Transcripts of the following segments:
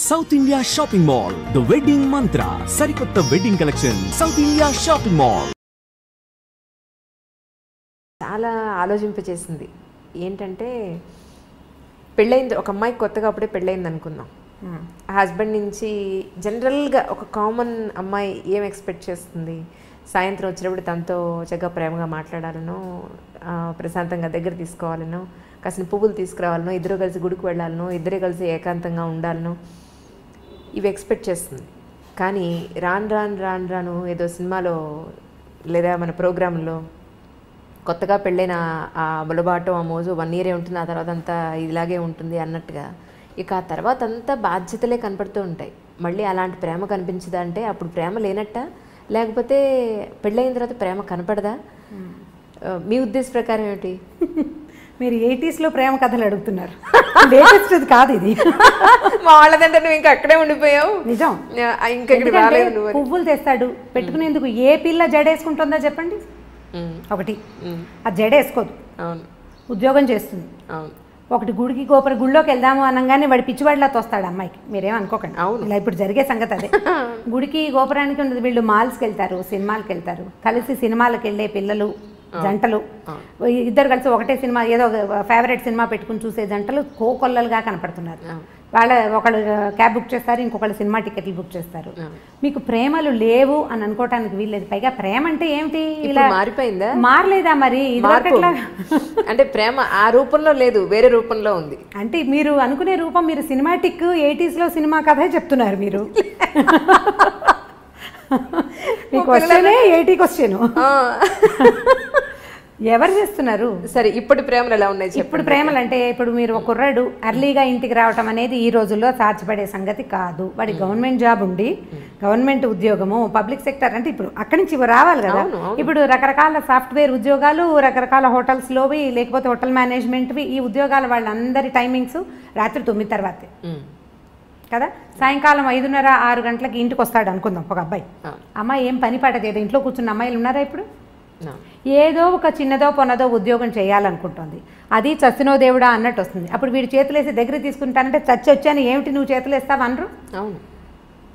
South India shopping mall the wedding మంత్ర సరికొత్త wedding collection south India shopping mall చాలా ఆలోచింపచేసింది. ఏంటంటే పెళ్ళైంది ఒక అమ్మాయికి కొత్తగా అప్పుడే పెళ్ళైంది అనుకుందాం. హస్బెండ్ నుంచి జనరల్గా ఒక కామన్ అమ్మాయి ఏం ఎక్స్పెక్ట్ చేస్తుంది? సాయంత్రం వచ్చినప్పుడు తనతో చక్కగా ప్రేమగా మాట్లాడాలనో, ప్రశాంతంగా దగ్గర తీసుకోవాలనో, కాసిన పువ్వులు తీసుకురావాలనో, ఇద్దరు కలిసి గుడికి వెళ్ళాలనో, ఇద్దరే కలిసి ఏకాంతంగా ఉండాలనో ఇవి ఎక్స్పెక్ట్ చేస్తుంది. కానీ రాను ఏదో సినిమాలో లేదా మన ప్రోగ్రాంలో కొత్తగా పెళ్ళైన ఆ బలబాటో ఆ మోజు 1 year ఉంటుంది, ఆ తర్వాత అంతా ఇలాగే ఉంటుంది అన్నట్టుగా ఇక ఆ తర్వాత అంతా బాధ్యతలే కనపడుతూ ఉంటాయి. మళ్ళీ అలాంటి ప్రేమ కనిపించదా అంటే అప్పుడు ప్రేమ లేనట్ట, లేకపోతే పెళ్ళైన తర్వాత ప్రేమ కనపడదా? మీ ఉద్దేశ ప్రకారం ఏమిటి? మీరు 80s లో ప్రేమ కథలు అడుగుతున్నారు. లేటెస్ట్ కాదు ఇది. మా వాళ్ళదంటే నువ్వు ఇంకా అక్కడే ఉండిపోయావు. నిజం. ఇంకా పువ్వులు తెస్తాడు పెట్టుకునేందుకు. ఏ పిల్ల జడేసుకుంటుందో చెప్పండి? ఒకటి ఆ జడేసుకోదు, ఉద్యోగం చేస్తుంది. ఒకటి గుడిలోకి వెళ్దాము అనగానే వాడి పిచ్చివాడిలా తోస్తాడు అమ్మాయికి. మీరేం అనుకోకండి, ఇలా ఇప్పుడు జరిగే సంగతి అదే. గుడికి గోపురానికి ఉండదు, వీళ్ళు మాల్స్కి వెళ్తారు, సినిమాలకు వెళ్తారు, కలిసి సినిమాలకు వెళ్ళే పిల్లలు జంటలు, ఇద్దరు కలిసి ఒకటే సినిమా ఏదో ఫేవరెట్ సినిమా పెట్టుకుని చూసే జంటలు కోకొల్లలుగా కనపడుతున్నారు. ఒకళ్ళు క్యాబ్ బుక్ చేస్తారు, ఇంకొకళ్ళు సినిమా టికెట్లు బుక్ చేస్తారు. మీకు ప్రేమలు లేవు అని అనుకోవటానికి వీల్లేదు. పైగా ప్రేమ అంటే ఏమిటి? ఇలా మారిపోయిందా? మారలేదా మరి? అంటే ప్రేమ ఆ రూపంలో లేదు, వేరే రూపంలో ఉంది. అంటే మీరు అనుకునే రూపం, మీరు సినిమాటిక్ 80s లో సినిమా కథే చెప్తున్నారు మీరు. మీ క్వశ్చనే 80 క్వశ్చన్. ఎవరు చేస్తున్నారు? సరే, ఇప్పుడు ప్రేమలు ఎలా ఉన్నాయి? ఇప్పుడు ప్రేమలు అంటే ఇప్పుడు మీరు ఒక కుర్రాడు అర్లీగా ఇంటికి రావటం అనేది ఈ రోజుల్లో సాధ్యపడే సంగతి కాదు. వాడి గవర్నమెంట్ జాబ్ ఉండి, గవర్నమెంట్ ఉద్యోగము, పబ్లిక్ సెక్టర్ అంటే ఇప్పుడు అక్కడి నుంచి రావాలి కదా. ఇప్పుడు రకరకాల సాఫ్ట్వేర్ ఉద్యోగాలు, రకరకాల హోటల్స్లోవి, లేకపోతే హోటల్ మేనేజ్మెంట్వి, ఈ ఉద్యోగాల వాళ్ళందరి టైమింగ్స్ రాత్రి 9 తర్వాతే కదా. సాయంకాలం 5:30, 6 గంటలకి ఇంటికి వస్తాడు అనుకుందాం ఒక అబ్బాయి. అమ్మాయి ఏం పని పాట చేయదు, ఇంట్లో కూర్చున్న అమ్మాయిలు ఉన్నారా ఇప్పుడు? ఏదో ఒక చిన్నదో పొన్నదో ఉద్యోగం చేయాలనుకుంటుంది. అది చచ్చినో దేవుడా అన్నట్టు వస్తుంది. అప్పుడు వీడు చేతులేసి దగ్గర తీసుకుంటానంటే చచ్చి వచ్చాను, ఏమిటి నువ్వు చేతులు వేస్తావు అనరు? అవును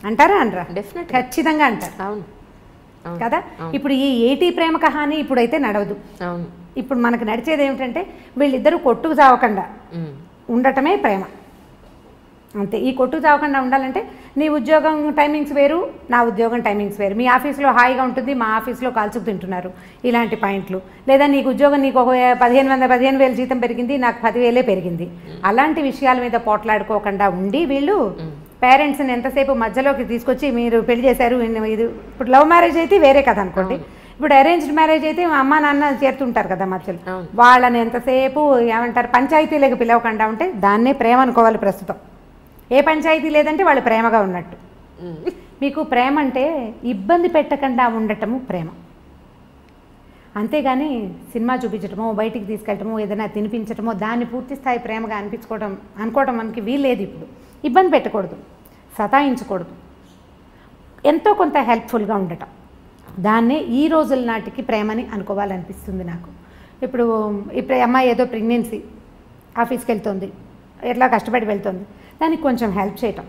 అంటారా? అనరా? డెఫినెట్, ఖచ్చితంగా అంటారు. అవును కదా. ఇప్పుడు ఈ 80 ప్రేమ కహాని ఇప్పుడైతే నడవదు. అవును. ఇప్పుడు మనకు నడిచేది ఏమిటంటే వీళ్ళిద్దరూ కొట్టుకు చావకుండా ఉండటమే ప్రేమ, అంతే. ఈ కొట్టుకు చావకుండా ఉండాలంటే నీ ఉద్యోగం టైమింగ్స్ వేరు, నా ఉద్యోగం టైమింగ్స్ వేరు. మీ ఆఫీస్లో హాయిగా ఉంటుంది, మా ఆఫీస్లో కాల్చుకు తింటున్నారు, ఇలాంటి పాయింట్లు. లేదా నీకు ఉద్యోగం, నీకు ఒక 15,000 జీతం పెరిగింది, నాకు 10,000 పెరిగింది, అలాంటి విషయాల మీద పోట్లాడుకోకుండా ఉండి వీళ్ళు పేరెంట్స్ని ఎంతసేపు మధ్యలోకి తీసుకొచ్చి మీరు పెళ్లి చేశారు. ఇది ఇప్పుడు లవ్ మ్యారేజ్ అయితే వేరే కథ అనుకోండి. ఇప్పుడు అరేంజ్డ్ మ్యారేజ్ అయితే అమ్మ నాన్న చేరుతుంటారు కదా మధ్యలో, వాళ్ళని ఎంతసేపు ఏమంటారు పంచాయతీలకు పిలవకుండా ఉంటే దాన్నే ప్రేమ అనుకోవాలి ప్రస్తుతం. ఏ పంచాయతీ లేదంటే వాళ్ళు ప్రేమగా ఉన్నట్టు. మీకు ప్రేమ అంటే ఇబ్బంది పెట్టకుండా ఉండటము ప్రేమ, అంతేగాని సినిమా చూపించటమో, బయటికి తీసుకెళ్ళటమో, ఏదైనా తినిపించటమో దాన్ని పూర్తి స్థాయి ప్రేమగా అనుకోవడం మనకి వీల్లేదు. ఇప్పుడు ఇబ్బంది పెట్టకూడదు, సతాయించకూడదు, ఎంతో కొంత హెల్ప్ఫుల్గా ఉండటం, దాన్నే ఈ రోజుల నాటికి ప్రేమని అనుకోవాలనిపిస్తుంది నాకు. ఇప్పుడు అమ్మాయి ఏదో ప్రెగ్నెన్సీ, ఆఫీస్కి వెళ్తుంది, ఎట్లా కష్టపడి వెళ్తుంది, దానికి కొంచెం హెల్ప్ చేయటం,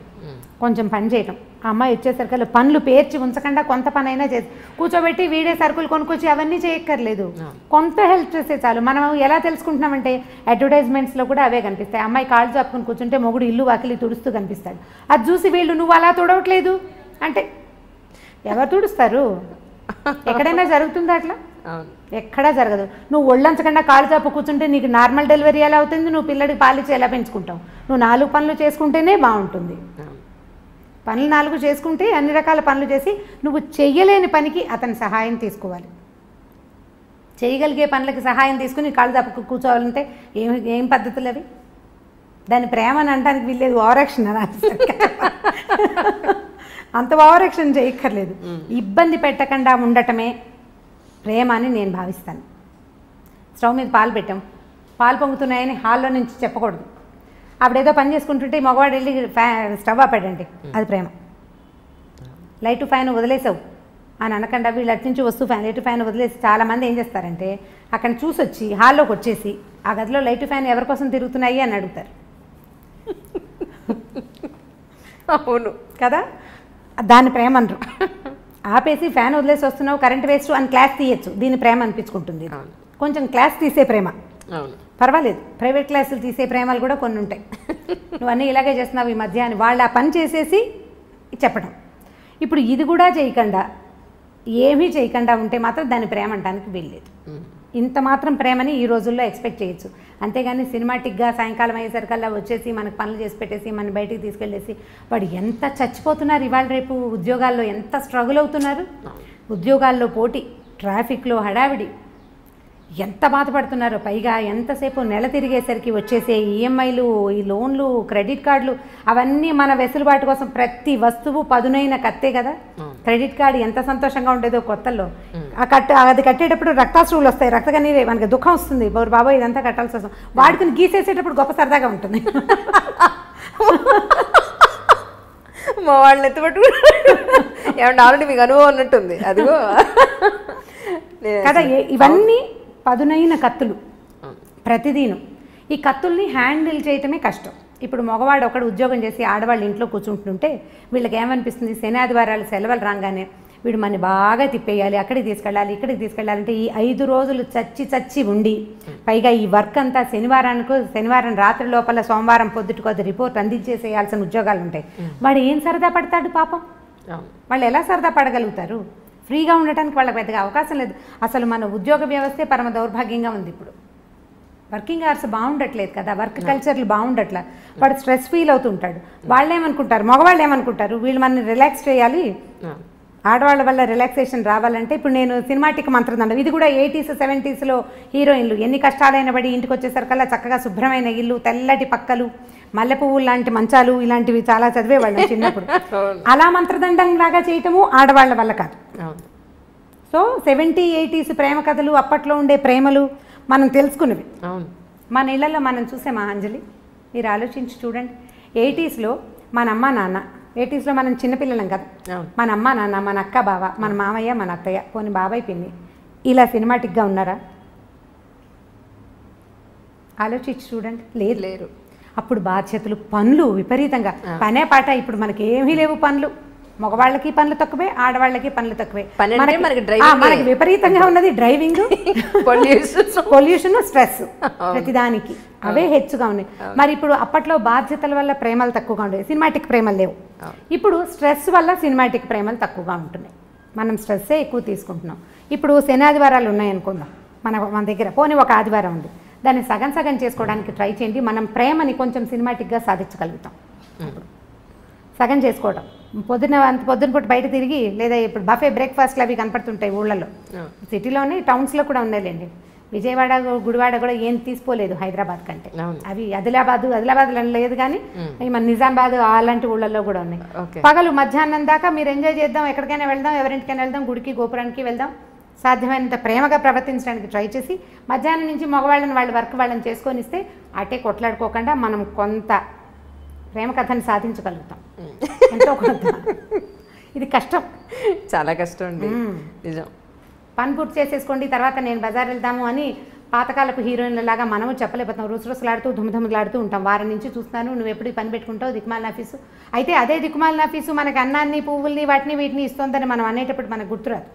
కొంచెం పని చేయటం. ఆ అమ్మాయి వచ్చేసరికి పనులు పేర్చి ఉంచకుండా కొంత పని అయినా చేసి కూర్చోబెట్టి వీడే సరుకులు కొనుక్కొచ్చి అవన్నీ చేయక్కర్లేదు, కొంత హెల్ప్ చేస్తే చాలు. మనం ఎలా తెలుసుకుంటున్నామంటే అడ్వర్టైజ్మెంట్స్లో కూడా అవే కనిపిస్తాయి. అమ్మాయి కాళ్ళు చాపుకొని కూర్చుంటే మొగుడు ఇల్లు వాకిలి తుడుస్తూ కనిపిస్తాడు. అది చూసి వీళ్ళు నువ్వు అలా తుడవట్లేదు అంటే ఎవరు తుడుస్తారు? ఎక్కడైనా జరుగుతుందా అట్లా? ఎక్కడా జరగదు. నువ్వు ఒళ్ళంచకుండా కాళ్ళు చాపు కూర్చుంటే నీకు నార్మల్ డెలివరీ ఎలా అవుతుంది? నువ్వు పిల్లడికి పాలిచ్చి ఎలా పెంచుకుంటావు? నువ్వు 4 పనులు చేసుకుంటేనే బాగుంటుంది. పనులు 4 చేసుకుంటే అన్ని రకాల పనులు చేసి నువ్వు చెయ్యలేని పనికి అతని సహాయం తీసుకోవాలి. చేయగలిగే పనులకి సహాయం తీసుకుని కాళ్ళు చాపు కూర్చోవాలంటే ఏం పద్ధతులు అవి? దాన్ని ప్రేమ అని అనడానికి వీల్లేదు, ఓవరాక్షన్ అని. అంత ఓవరాక్షన్ చేయక్కర్లేదు. ఇబ్బంది పెట్టకుండా ఉండటమే ప్రేమ అని నేను భావిస్తాను. స్టవ్ మీద పాలు పెట్టాం, పాలు పొంగుతున్నాయని హాల్లో నుంచి చెప్పకూడదు. అప్పుడేదో పని చేసుకుంటుంటే మగవాడు వెళ్ళి స్టవ్ ఆపాడండి, అది ప్రేమ. లైట్ ఫ్యాన్ వదిలేసావు అని అనకుండా వీళ్ళు అటు నుంచి వస్తూ లైట్ ఫ్యాన్ వదిలేసి చాలామంది ఏం చేస్తారంటే అక్కడ చూసి వచ్చి హాల్లోకి వచ్చేసి ఆ గదిలో లైట్ ఫ్యాన్ ఎవరి కోసం తిరుగుతున్నాయి అని అడుగుతారు. అవును కదా, దాన్ని ప్రేమ అనరు. ఆపేసి ఫ్యాన్ వదిలేసి వస్తున్నావు కరెంట్ వేస్ట్ అని క్లాస్ తీయచ్చు, దీన్ని ప్రేమ అనిపించుకుంటుంది. కొంచెం క్లాస్ తీసే ప్రేమ పర్వాలేదు, ప్రైవేట్ క్లాసులు తీసే ప్రేమలు కూడా కొన్ని ఉంటాయి. నువ్వు అన్నీ ఇలాగే చేస్తున్నావు ఈ మధ్య అని వాళ్ళు ఆ పని చేసేసి చెప్పడం. ఇప్పుడు ఇది కూడా చేయకుండా ఏమీ చేయకుండా ఉంటే మాత్రం దాన్ని ప్రేమ అంటానికి వీల్లేదు. ఇంత మాత్రం ప్రేమని ఈ రోజుల్లో ఎక్స్పెక్ట్ చేయొచ్చు. అంతేగాని సినిమాటిక్గా సాయంకాలం అయ్యేసరికల్లా వచ్చేసి మనకు పనులు చేసి పెట్టేసి మన బయటికి తీసుకెళ్ళేసి వాడు ఎంత చచ్చిపోతున్నారు ఇవాళ రేపు, ఉద్యోగాల్లో ఎంత స్ట్రగుల్ అవుతున్నారు, ఉద్యోగాల్లో పోటీ, ట్రాఫిక్లో హడావిడి, ఎంత బాధపడుతున్నారో. పైగా ఎంతసేపు నెల తిరిగేసరికి వచ్చేసే ఈఎంఐలు, ఈ లోన్లు, క్రెడిట్ కార్డులు, అవన్నీ మన వెసులుబాటు కోసం ప్రతి వస్తువు పదునైన కత్తే కదా. క్రెడిట్ కార్డు ఎంత సంతోషంగా ఉండేదో కొత్తల్లో, అది కట్టేటప్పుడు రక్తాశ్రువులు వస్తాయి, రక్తకన్నీరే, మనకి దుఃఖం వస్తుంది, బాబా ఇదంతా కట్టాల్సి వస్తుంది. వాడుకుని గీసేసేటప్పుడు గొప్ప సరదాగా ఉంటుంది. మా వాళ్ళని ఎత్తుపట్టు ఏమన్నా ఆల్రెడీ మీకు అనుభవం ఉన్నట్టుంది అదిగో కదా. ఇవన్నీ పదునైన కత్తులు ప్రతిదీను. ఈ కత్తుల్ని హ్యాండిల్ చేయటమే కష్టం. ఇప్పుడు మగవాడు ఒకడు ఉద్యోగం చేసి ఆడవాళ్ళు ఇంట్లో కూర్చుంటుంటే వీళ్ళకి ఏమనిపిస్తుంది, శని ఆదివారాలు సెలవులు రాగానే వీడు మన బాగా తిప్పేయాలి, అక్కడికి తీసుకెళ్ళాలి, ఇక్కడికి తీసుకెళ్ళాలంటే ఈ 5 రోజులు చచ్చి ఉండి, పైగా ఈ వర్క్ అంతా శనివారం రాత్రి లోపల సోమవారం పొద్దుటికి అది రిపోర్ట్ అందించేసేయాల్సిన ఉద్యోగాలు ఉంటాయి. వాడు ఏం సరదా పడతాడు పాపం, వాళ్ళు ఎలా సరదా పడగలుగుతారు? ఫ్రీగా ఉండటానికి వాళ్ళకి పెద్దగా అవకాశం లేదు. అసలు మన ఉద్యోగ వ్యవస్థే పరమ దౌర్భాగ్యంగా ఉంది. ఇప్పుడు వర్కింగ్ అవర్స్ బాగుండట్లేదు కదా, వర్క్ కల్చర్లు బాగుండట్లా, వాడు స్ట్రెస్ ఫీల్ అవుతుంటాడు. వాళ్ళు ఏమనుకుంటారు, మగవాళ్ళు ఏమనుకుంటారు, వీళ్ళు మనని రిలాక్స్ చేయాలి, ఆడవాళ్ళ వల్ల రిలాక్సేషన్ రావాలంటే. ఇప్పుడు నేను సినిమాటిక్ మంత్రదండం, ఇది కూడా 80s 70sలో హీరోయిన్లు ఎన్ని కష్టాలైన పడి ఇంటికి వచ్చేసరికల్లా చక్కగా శుభ్రమైన ఇల్లు, తెల్లటి పక్కలు, మల్లె పువ్వులు లాంటి మంచాలు, ఇలాంటివి చాలా చదివేవాళ్ళం చిన్నప్పుడు. అలా మంత్రదండం లాగా చేయటము ఆడవాళ్ళ వల్ల కాదు. సో 70s 80s ప్రేమ కథలు, అప్పట్లో ఉండే ప్రేమలు మనం తెలుసుకున్నవి. మన ఇళ్లలో మనం చూసే మహాంజలి, మీరు ఆలోచించి చూడండి. 80sలో మన అమ్మ నాన్న, 80sలో మనం చిన్నపిల్లలం కదా, మన అమ్మ నాన్న, మన అక్క బావ, మన మామయ్య, మన అత్తయ్య, పోనీ బాబాయ్ పిన్ని, ఇలా సినిమాటిక్గా ఉన్నారా? ఆలోచించి చూడండి. లేరు. అప్పుడు బాధ్యతలు, పనులు విపరీతంగా, పనే పాట. ఇప్పుడు మనకి ఏమీ లేవు పనులు. మగవాళ్ళకి పనులు తక్కువే, ఆడవాళ్ళకి పనులు తక్కువే. మనకి విపరీతంగా ఉన్నది డ్రైవింగ్, పొల్యూషన్, స్ట్రెస్, ప్రతిదానికి అవే హెచ్చుగా ఉన్నాయి. మరి ఇప్పుడు అప్పట్లో బాధ్యతల వల్ల ప్రేమలు తక్కువగా ఉండేవి, సినిమాటిక్ ప్రేమలు లేవు. ఇప్పుడు స్ట్రెస్ వల్ల సినిమాటిక్ ప్రేమలు తక్కువగా ఉంటున్నాయి. మనం స్ట్రెస్సే ఎక్కువ తీసుకుంటున్నాం. ఇప్పుడు శని ఆదివారాలు ఉన్నాయనుకుందాం మన దగ్గర, పోనీ ఒక ఆదివారం ఉంది, దాన్ని సగం చేసుకోవడానికి ట్రై చేయండి. మనం ప్రేమని కొంచెం సినిమాటిక్గా సాధించగలుగుతాం. సగం చేసుకోవడం, పొద్దున పూట బయట తిరిగి, లేదా ఇప్పుడు బఫే బ్రేక్ఫాస్ట్లు అవి కనపడుతుంటాయి ఊళ్ళలో, సిటీలోనే, టౌన్స్లో కూడా ఉన్నాయిలేండి. విజయవాడ, గుడివాడ కూడా ఏం తీసుకోలేదు హైదరాబాద్ కంటే. అవి ఆదిలాబాద్లో లేదు కానీ మన నిజామాబాద్ అలాంటి ఊళ్ళల్లో కూడా ఉన్నాయి. పగలు మధ్యాహ్నం దాకా మీరు ఎంజాయ్ చేద్దాం, ఎక్కడికైనా వెళ్దాం, ఎవరింటికైనా వెళ్దాం, గుడికి గోపురానికి వెళ్దాం, సాధ్యమైనంత ప్రేమగా ప్రవర్తించడానికి ట్రై చేసి మధ్యాహ్నం నుంచి మగవాళ్ళని వాళ్ళ వర్క్ వాళ్ళని చేసుకొని ఇస్తే అటే కొట్లాడుకోకుండా మనం కొంత ప్రేమ కథని సాధించగలుగుతాం. ఎంతో కొంత. ఇది కష్టం, చాలా కష్టం అండి, నిజం. పని పూర్తి చేసేసుకోండి, తర్వాత నేను బజార్ వెళ్దాము అని పాతకాలపు హీరోయిన్లలాగా మనము చెప్పలేకపోతాం. రుసరుసలాడుతూ ధుమధుమలాడుతూ ఉంటాం. వారం నుంచి చూస్తున్నాను, నువ్వు ఎప్పుడు పని పెట్టుకుంటావు, దిక్కుమాలిన ఆఫీసు. అయితే అదే దిక్కుమాలిన ఆఫీసు మనకి అన్నాన్ని, పువ్వుల్ని, వీటిని ఇస్తుందని మనం అనేటప్పుడు మనకు గుర్తురాదు.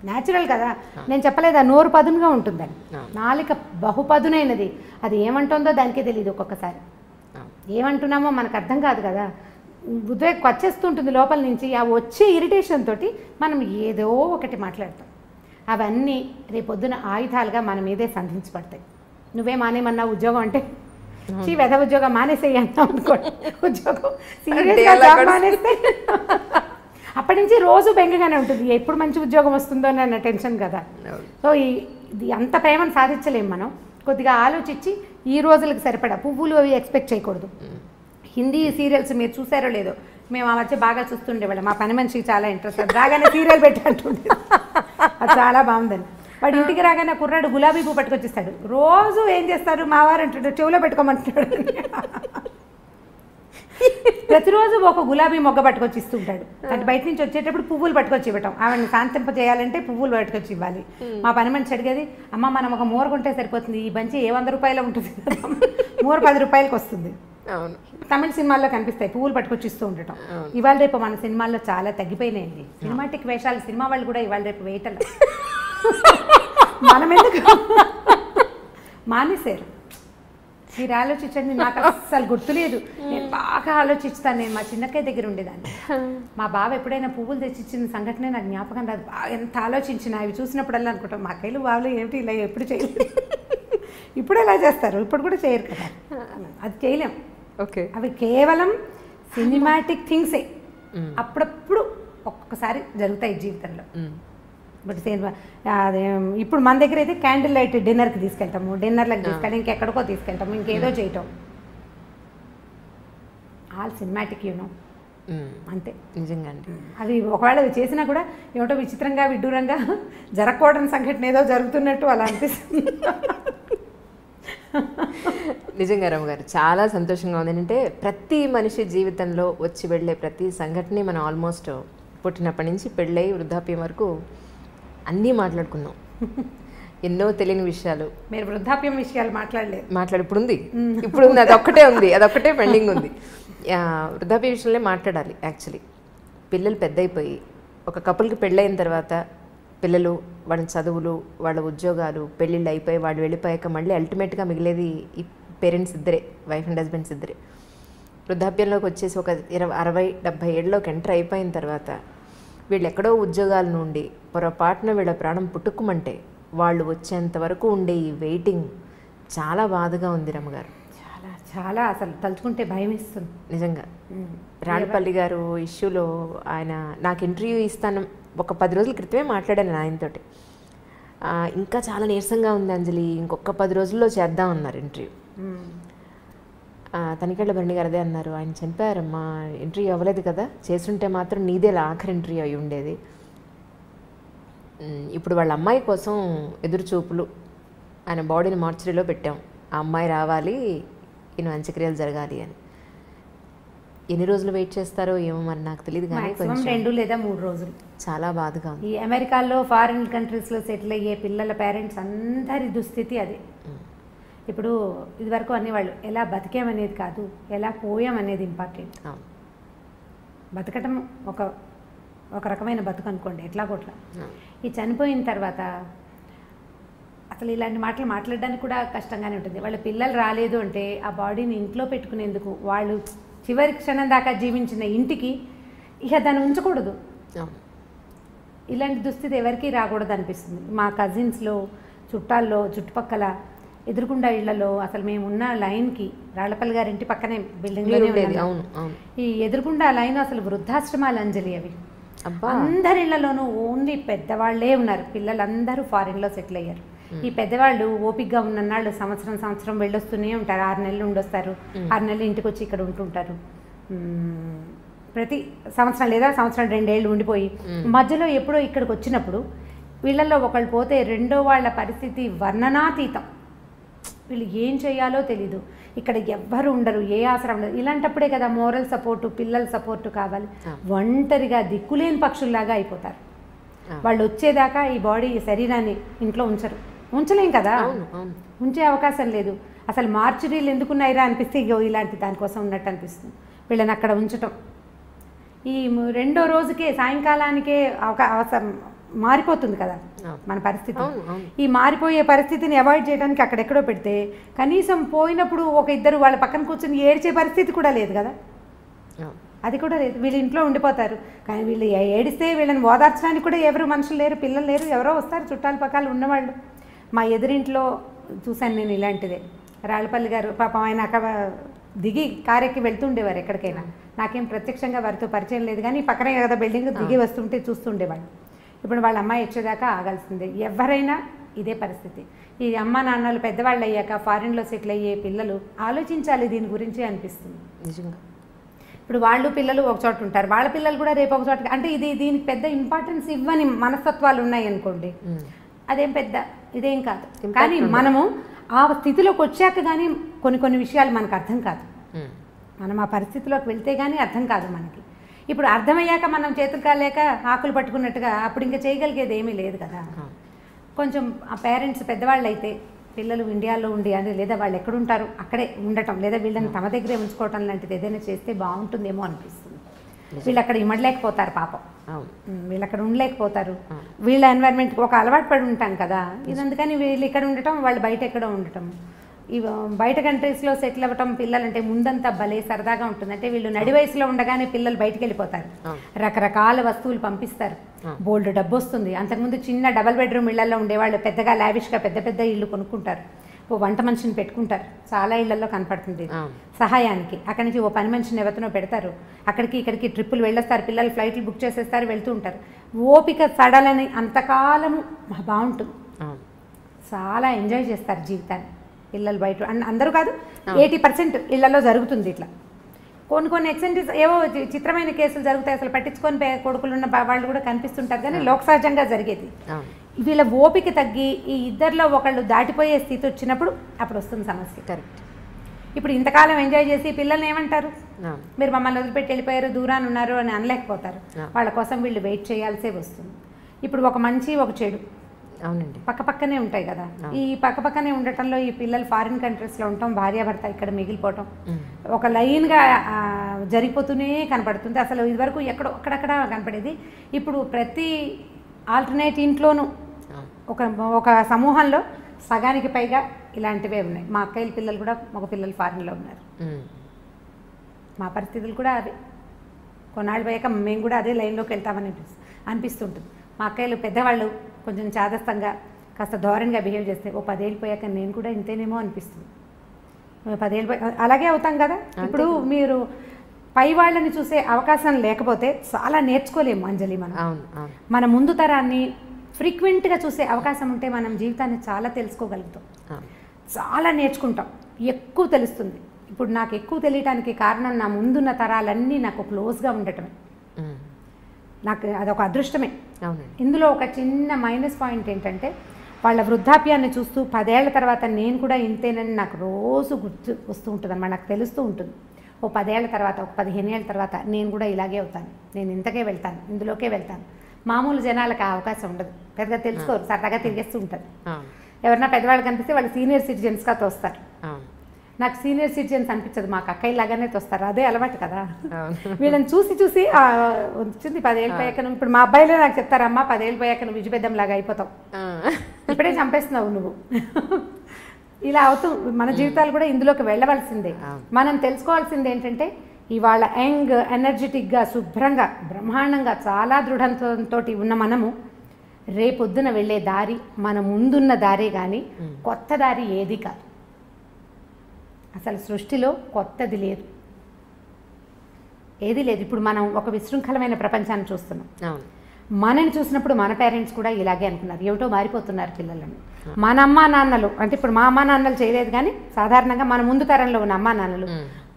న్యాచురల్ కదా, నేను చెప్పలేదా, నోరు పదునుగా ఉంటుందని, నాలిక బహుపదునైనది. అది ఏమంటుందో దానికే తెలియదు ఒక్కొక్కసారి. ఏమంటున్నామో మనకు అర్థం కాదు కదా, ఉద్వేగం వచ్చేస్తుంటుంది లోపల నుంచి. ఆ వచ్చే ఇరిటేషన్ తోటి మనం ఏదో ఒకటి మాట్లాడతాం. అవన్నీ రేపొద్దున ఆయుధాలుగా మన మీదే సంధించబడతాయి. నువ్వే మానేమన్నా ఉద్యోగం అంటే, వెధ ఉద్యోగం మానేసేయి అంటాం అనుకోండి, ఉద్యోగం సీరియస్గా జాబ్ మానేస్తే అప్పటి నుంచి రోజు బెంగగానే ఉంటుంది, ఎప్పుడు మంచి ఉద్యోగం వస్తుందో అన్న టెన్షన్ కదా. సో ఇది అంత ప్రేమను సాధించలేము మనం. కొద్దిగా ఆలోచించి ఈ రోజులకు సరిపడా పువ్వులు అవి ఎక్స్పెక్ట్ చేయకూడదు. హిందీ సీరియల్స్ మీరు చూసారో లేదో, మేము ఆ మధ్య బాగా చూస్తుండేవాళ్ళం. మా పని మనిషికి చాలా ఇంట్రెస్ట్, రాగానే సీరియల్ పెట్టంటుండే, అది చాలా బాగుందని. వాడు ఇంటికి రాగానే కుర్రాడు గులాబీ పువ్వు పట్టుకొచ్చిస్తాడు. రోజు ఏం చేస్తారు, మా వారు అంటుంటాడు చెవులో పెట్టుకోమంటున్నాడు. ప్రతిరోజు ఒక గులాబీ మొగ్గ పట్టుకొచ్చి ఇస్తుంటాడు. అంటే బయట నుంచి వచ్చేటప్పుడు పువ్వులు పట్టుకొచ్చి ఇవ్వటం, ఆవిడని శాంతింప చేయాలంటే పువ్వులు పట్టుకొచ్చి ఇవ్వాలి. మా పని మనిషి అడిగేది, అమ్మ మనం ఒక మూర కొంటే సరిపోతుంది, ఈ బంచి 100 రూపాయలు ఉంటుంది, మూర 10 రూపాయలకి వస్తుంది. అవును. తమిళ సినిమాల్లో కనిపిస్తాయి పువ్వులు పట్టుకొచ్చి ఇస్తూ ఉండటం. ఇవాళ రేపు మన సినిమాల్లో చాలా తగ్గిపోయినాయండి సినిమాటిక్ వేషాలు. సినిమా వాళ్ళు కూడా ఇవాళ రేపు వేయటం మనం ఎందుకు మానేశారు. మీరు ఆలోచించండి, నాకు అస్సలు గుర్తులేదు. నేను బాగా ఆలోచిస్తాను. నేను మా చిన్నక్కయ్య దగ్గర ఉండేదాన్ని. మా బావ ఎప్పుడైనా పువ్వులు తెచ్చిచ్చిన సంఘటనే నాకు జ్ఞాపకం రాదు. బాగా ఎంత ఆలోచించిన అవి చూసినప్పుడల్లా అనుకుంటాం మా అక్కయ్యలు బావలు ఏమిటి ఇలా ఎప్పుడు చేయలేదు. ఇప్పుడు ఎలా చేస్తారు? ఇప్పుడు కూడా చేయరు కదా, అది చేయలేం. ఓకే, అవి కేవలం సినిమాటిక్ థింగ్సే. అప్పుడప్పుడు ఒక్కొక్కసారి జరుగుతాయి జీవితంలో. బట్ అదే ఇప్పుడు మన దగ్గర అయితే క్యాండిల్ లైట్ డిన్నర్కి తీసుకెళ్తాము, డిన్నర్లకు తీసుకెళ్ళి ఇంకెక్కడికో తీసుకెళ్తాము, ఇంకేదో చేయటం. ఆల్ సినిమాటిక్ యూనో, అంతే. నిజంగా అండి. అవి ఒకవేళ అవి చేసినా కూడా ఏమిటో విచిత్రంగా విడ్డూరంగా జరగకూడని సంఘటన ఏదో జరుగుతున్నట్టు అలా అనిపిస్తుంది. నిజంగా రమ్మగారు చాలా సంతోషంగా ఉంది. ఏంటంటే ప్రతి మనిషి జీవితంలో వచ్చి వెళ్ళే ప్రతి సంఘటన మనం ఆల్మోస్ట్ పుట్టినప్పటి నుంచి పెళ్ళై వృద్ధాప్యం వరకు అన్నీ మాట్లాడుకున్నాం. ఎన్నో తెలియని విషయాలు. మీరు వృద్ధాప్యం విషయాలు మాట్లాడలేదు. ఇప్పుడు ఉంది, అదొక్కటే ఉంది, అదొక్కటే పెండింగ్ ఉంది. వృద్ధాప్య విషయంలో మాట్లాడాలి. యాక్చువల్లీ పిల్లలు పెద్ద అయిపోయి ఒక కపుల్కి పెళ్ళైన తర్వాత పిల్లలు, వాళ్ళ చదువులు, వాళ్ళ ఉద్యోగాలు, పెళ్ళిళ్ళు అయిపోయి వాళ్ళు వెళ్ళిపోయాక మళ్ళీ అల్టిమేట్గా మిగిలేది ఈ పేరెంట్స్ ఇద్దరే, వైఫ్ అండ్ హస్బెండ్స్ ఇద్దరే. వృద్ధాప్యంలోకి వచ్చేసి ఒక 60-70 ఏళ్ళలోకి ఎంటర్ అయిపోయిన తర్వాత వీళ్ళు ఎక్కడో ఉద్యోగాల నుండి పొరపాటున వీళ్ళ ప్రాణం పుట్టుకుమంటే వాళ్ళు వచ్చేంత వరకు ఉండే ఈ వెయిటింగ్ చాలా బాధగా ఉంది రమ్మగారు. చాలా చాలా అసలు తలుచుకుంటే భయం ఇస్తుంది నిజంగా. రాళ్ళపల్లి గారు ఇష్యూలో ఆయన నాకు ఇంటర్వ్యూ ఇస్తాను ఒక 10 రోజుల క్రితమే మాట్లాడాను ఆయనతోటి. ఇంకా చాలా నీరసంగా ఉంది అంజలి, ఇంకొక 10 రోజుల్లో చేద్దాం అన్నారు ఇంటర్వ్యూ. తనికెళ్ళ భరణి గారు అదే అన్నారు, ఆయన చనిపోయారమ్మా, ఇంటర్వ్యూ అవ్వలేదు కదా, చేస్తుంటే మాత్రం నీదే ఆఖరి ఇంటర్వ్యూ అయి ఉండేది. ఇప్పుడు వాళ్ళ అమ్మాయి కోసం ఎదురు చూపులు, ఆయన బాడీని మార్చరీలో పెట్టాం, ఆ అమ్మాయి రావాలి, ఈయన అంత్యక్రియలు జరగాలి అని. ఎన్ని రోజులు వెయిట్ చేస్తారో ఏమో మరి నాకు తెలియదు, కానీ కొంచెం 2 లేదా 3 రోజులు. చాలా బాధగా ఉంది. ఈ అమెరికాలో ఫారిన్ కంట్రీస్లో సెటిల్ అయ్యే పిల్లల పేరెంట్స్ అందరి దుస్థితి అదే. ఇప్పుడు ఇదివరకు అనేవాళ్ళు ఎలా బతికామనేది కాదు, ఎలా పోయామనేది ఇంపార్టెంట్. బతకటం ఒక రకమైన బతుకు అనుకోండి, ఎట్లా కొట్లా. ఈ చనిపోయిన తర్వాత అసలు ఇలాంటి మాటలు మాట్లాడడానికి కూడా కష్టంగానే ఉంటుంది. వాళ్ళ పిల్లలు రాలేదు అంటే ఆ బాడీని ఇంట్లో పెట్టుకునేందుకు, వాళ్ళు చివరి క్షణం దాకా జీవించిన ఇంటికి ఇక దాన్ని ఉంచకూడదు. ఇలాంటి దుస్థితి ఎవరికీ రాకూడదు అనిపిస్తుంది. మా కజిన్స్లో, చుట్టాల్లో, చుట్టుపక్కల ఎదురుకుండా ఇళ్లలో అసలు మేము ఉన్న లైన్కి, రాళ్లపల్లి గారి ఇంటి పక్కనే బిల్డింగ్లోనే ఉండేది. ఈ ఎదురుకుండా లైన్ అసలు వృద్ధాశ్రమాలు అంజలి. అవి అందరి ఇళ్లలోనూ ఓన్లీ పెద్దవాళ్లే ఉన్నారు. పిల్లలందరూ ఫారిన్లో సెటిల్ అయ్యారు. ఈ పెద్దవాళ్ళు ఓపికగా ఉన్ననాళ్ళు సంవత్సరం వెళ్ళొస్తూనే ఉంటారు. 6 నెలలు ఉండొస్తారు, 6 నెలలు ఇంటికి వచ్చి ఇక్కడ ఉంటుంటారు. ప్రతి సంవత్సరం లేదా సంవత్సరం 2 ఏళ్ళు ఉండిపోయి మధ్యలో ఎప్పుడో ఇక్కడికి వచ్చినప్పుడు వీళ్ళల్లో ఒకళ్ళు పోతే రెండో వాళ్ళ పరిస్థితి వర్ణనాతీతం. వీళ్ళు ఏం చేయాలో తెలీదు, ఇక్కడ ఎవ్వరు ఉండరు, ఏ ఆసరం ఉండదు. ఇలాంటప్పుడే కదా మోరల్ సపోర్టు, పిల్లల సపోర్టు కావాలి. ఒంటరిగా దిక్కులేని పక్షుల్లాగా అయిపోతారు. వాళ్ళు వచ్చేదాకా ఈ బాడీ, ఈ శరీరాన్ని ఇంట్లో ఉంచలేం కదా, ఉంచే అవకాశం లేదు. అసలు మార్చురీలు ఎందుకున్నాయిరా అనిపిస్తే ఇలాంటి దానికోసం ఉన్నట్టు అనిపిస్తుంది. వీళ్ళని అక్కడ ఉంచటం, ఈ 2వ రోజుకే సాయంకాలానికే అవసరం మారిపోతుంది కదా మన పరిస్థితి. ఈ మారిపోయే పరిస్థితిని అవాయిడ్ చేయడానికి అక్కడెక్కడో పెడితే కనీసం పోయినప్పుడు ఒక ఇద్దరు వాళ్ళ పక్కన కూర్చొని ఏడ్చే పరిస్థితి కూడా లేదు కదా, అది కూడా లేదు. వీళ్ళు ఇంట్లో ఉండిపోతారు. కానీ వీళ్ళు ఏడిస్తే వీళ్ళని ఓదార్చడానికి కూడా ఎవరు మనుషులు లేరు, పిల్లలు లేరు, ఎవరో వస్తారు చుట్టాల పక్కల ఉన్నవాళ్ళు. మా ఎదురింట్లో చూశాను నేను ఇలాంటిదే. రాళ్ళపల్లి గారు పాపం ఆయన అక్కడ దిగి కారెక్కి వెళ్తుండేవారు ఎక్కడికైనా. నాకేం ప్రత్యక్షంగా వారితో పరిచయం లేదు, కానీ పక్కనే కదా బిల్డింగ్, దిగి వస్తుంటే చూస్తుండేవాళ్ళు. ఇప్పుడు వాళ్ళ అమ్మాయి వచ్చేదాకా ఆగాల్సిందే. ఎవరైనా ఇదే పరిస్థితి. ఈ అమ్మ నాన్నలు పెద్దవాళ్ళు అయ్యాక ఫారిన్లో సెటిల్ అయ్యే పిల్లలు ఆలోచించాలి దీని గురించి అనిపిస్తుంది నిజంగా. ఇప్పుడు వాళ్ళు పిల్లలు ఒక చోట ఉంటారు, వాళ్ళ పిల్లలు కూడా రేపు ఒక చోట. అంటే దీనికి పెద్ద ఇంపార్టెన్స్ ఇవ్వని మనస్తత్వాలు ఉన్నాయి అనుకోండి, అదేం పెద్ద ఇదేం కాదు. కానీ మనము ఆ స్థితిలోకి వచ్చాక కానీ కొన్ని విషయాలు మనకు అర్థం కాదు. మనం ఆ పరిస్థితిలోకి వెళ్తే కానీ అర్థం కాదు మనకి. ఇప్పుడు అర్థమయ్యాక మనం చేతులు కాలేక ఆకులు పట్టుకున్నట్టుగా అప్పుడు ఇంకా చేయగలిగేది ఏమీ లేదు కదా. కొంచెం ఆ పేరెంట్స్ పెద్దవాళ్ళు అయితే పిల్లలు ఇండియాలో ఉండి అని లేదా వాళ్ళు ఎక్కడుంటారు అక్కడే ఉండటం లేదా వీళ్ళని తమ దగ్గరే ఉంచుకోవటం లాంటిది ఏదైనా చేస్తే బాగుంటుందేమో అనిపిస్తుంది. వీళ్ళు అక్కడ ఇమ్మడలేకపోతారు పాపం, వీళ్ళు అక్కడ ఉండలేకపోతారు, వీళ్ళ ఎన్వైర్న్మెంట్కి ఒక అలవాటు పడి ఉంటాం కదా ఇది. అందుకని వీళ్ళు ఇక్కడ ఉండటం, వాళ్ళు బయట ఎక్కడో ఉండటం. ఇవి బయట కంట్రీస్లో సెటిల్ అవ్వటం పిల్లలంటే ముందంతా భలే సరదాగా ఉంటుంది. అంటే వీళ్ళు నడి వయసులో ఉండగానే పిల్లలు బయటికి వెళ్ళిపోతారు, రకరకాల వస్తువులు పంపిస్తారు, బోల్డ్ డబ్బు వస్తుంది. అంతకుముందు చిన్న డబల్ బెడ్రూమ్ ఇళ్లలో ఉండేవాళ్ళు పెద్దగా లావిష్గా పెద్ద పెద్ద ఇళ్ళు కొనుక్కుంటారు, ఓ వంట మనిషిని పెట్టుకుంటారు, చాలా ఇళ్లలో కనపడుతుంది సహాయానికి. అక్కడి నుంచి ఓ పని మనిషిని ఎవరినో పెడతారు, అక్కడికి ఇక్కడికి ట్రిప్పులు వెళ్ళొస్తారు, పిల్లలు ఫ్లైట్లు బుక్ చేసేస్తారు, వెళ్తూ ఉంటారు. ఓపిక సడలని అంతకాలము బాగుంటుంది, చాలా ఎంజాయ్ చేస్తారు జీవితాన్ని పిల్లలు. బయట అందరూ కాదు 80% ఇళ్లలో జరుగుతుంది ఇట్లా. కొన్ని ఎక్సెంటిస్ ఏవో చిత్రమైన కేసులు జరుగుతాయి, అసలు పట్టించుకొని కొడుకులు ఉన్న వాళ్ళు కూడా కనిపిస్తుంటారు, కానీ లోక సహజంగా జరిగేది. వీళ్ళ ఓపిక తగ్గి ఈ ఇద్దరిలో ఒకళ్ళు దాటిపోయే స్థితి వచ్చినప్పుడు అప్పుడు వస్తుంది సమస్య. కరెక్ట్. ఇప్పుడు ఇంతకాలం ఎంజాయ్ చేసి పిల్లల్ని ఏమంటారు, మీరు మమ్మల్ని వదిలిపెట్టి వెళ్ళిపోయారు, దూరాన్ని ఉన్నారు అని అనలేకపోతారు. వాళ్ళ కోసం వీళ్ళు వెయిట్ చేయాల్సే వస్తుంది. ఇప్పుడు ఒక మంచి ఒక చెడు అవునండి పక్కపక్కనే ఉంటాయి కదా. ఈ పక్కపక్కనే ఉండటంలో ఈ పిల్లలు ఫారిన్ కంట్రీస్లో ఉండటం, భార్యాభర్త ఇక్కడ మిగిలిపోవటం ఒక లైన్గా జరిగిపోతూనే కనపడుతుంది. అసలు ఇదివరకు ఎక్కడో అక్కడక్కడ కనపడేది, ఇప్పుడు ప్రతి ఆల్టర్నేట్ ఇంట్లోనూ ఒక సమూహంలో సగానికి పైగా ఇలాంటివే ఉన్నాయి. మా అక్కయ్యల పిల్లలు కూడా మగ పిల్లలు ఫారిన్లో ఉన్నారు. మా పరిస్థితులు కూడా అదే. కొన్నాళ్ళు పోయాక మేము కూడా అదే లైన్లోకి వెళ్తామని అనిపిస్తుంటుంది. మా అక్కయ్యలు పెద్దవాళ్ళు కొంచెం చాదస్తంగా కాస్త ధోరణిగా బిహేవ్ చేస్తే ఓ 10 ఏళ్ళు పోయాక నేను కూడా ఇంతేనేమో అనిపిస్తుంది. 10 ఏళ్ళు అలాగే అవుతాం కదా. ఇప్పుడు మీరు పై వాళ్ళని చూసే అవకాశం లేకపోతే చాలా నేర్చుకోలేము అంజలి. మన ముందు తరాన్ని ఫ్రీక్వెంట్గా చూసే అవకాశం ఉంటే మనం జీవితాన్ని చాలా తెలుసుకోగలుగుతాం, చాలా నేర్చుకుంటాం, ఎక్కువ తెలుస్తుంది. ఇప్పుడు నాకు ఎక్కువ తెలియటానికి కారణం నా ముందున్న తరాలన్నీ నాకు క్లోజ్గా ఉండటమే. నాకు అదొక అదృష్టమే. ఇందులో ఒక చిన్న మైనస్ పాయింట్ ఏంటంటే వాళ్ళ వృద్ధాప్యాన్ని చూస్తూ 10 ఏళ్ల తర్వాత నేను కూడా ఇంతేనని నాకు రోజు గుర్తు వస్తూ ఉంటుంది అన్నమాట. నాకు తెలుస్తూ ఉంటుంది ఓ 10 ఏళ్ల తర్వాత, ఒక 15 ఏళ్ల తర్వాత నేను కూడా ఇలాగే అవుతాను, నేను ఇంతకే వెళ్తాను, ఇందులోకే వెళ్తాను. మామూలు జనాలకు ఆ అవకాశం ఉండదు, పెద్దగా తెలుసుకోరు, సరదాగా తిరిగేస్తూ ఉంటారు. ఎవరన్నా పెద్దవాళ్ళు కనిపిస్తే వాళ్ళు సీనియర్ సిటిజన్స్గా తోస్తారు. నాకు సీనియర్ సిటిజన్స్ అనిపించదు, మాకు అక్కయ్యలాగానే తోస్తారు, అదే అలవాటు కదా. వీళ్ళని చూసి చూసి వచ్చింది 10 ఏళ్ళు పోయాక. ఇప్పుడు మా అబ్బాయిలే నాకు చెప్తారు, అమ్మ 10 ఏళ్ళు పోయాక నువ్వు విజయపెద్దంలాగా అయిపోతావు, ఇప్పుడే చంపేస్తున్నావు నువ్వు. ఇలా అవుతూ మన జీవితాలు కూడా ఇందులోకి వెళ్ళవలసిందే. మనం తెలుసుకోవాల్సింది ఏంటంటే ఇవాళ యంగ్ ఎనర్జెటిక్గా శుభ్రంగా బ్రహ్మాండంగా చాలా దృఢంతో ఉన్న మనము రేపొద్దున వెళ్ళే దారి మన ముందున్న దారే కానీ కొత్త దారి ఏది కాదు. అసలు సృష్టిలో కొత్తది లేదు, ఏది లేదు. ఇప్పుడు మనం ఒక విశృంఖలమైన ప్రపంచాన్ని చూస్తున్నాం. మనని చూసినప్పుడు మన పేరెంట్స్ కూడా ఇలాగే అనుకున్నారు, ఏమిటో మారిపోతున్నారు పిల్లలను. మన అమ్మా నాన్నలు అంటే ఇప్పుడు మా అమ్మా నాన్నలు చేయలేదు, కానీ సాధారణంగా మన ముందు తరంలో ఉన్న అమ్మా నాన్నలు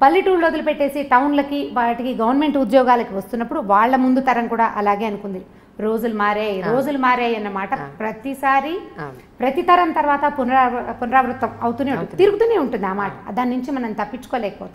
పల్లెటూళ్ళు వదిలిపెట్టేసి టౌన్లకి వాటికి గవర్నమెంట్ ఉద్యోగాలకి వస్తున్నప్పుడు వాళ్ళ ముందు తరం కూడా అలాగే అనుకుంది. రోజులు మారాయి అన్నమాట ప్రతిసారి ప్రతి తరం తర్వాత పునరావృతం అవుతూనే ఉంటుంది, తిరుగుతూనే ఉంటుంది ఆ మాట. దాని నుంచి మనం తప్పించుకోలేకపోతాం.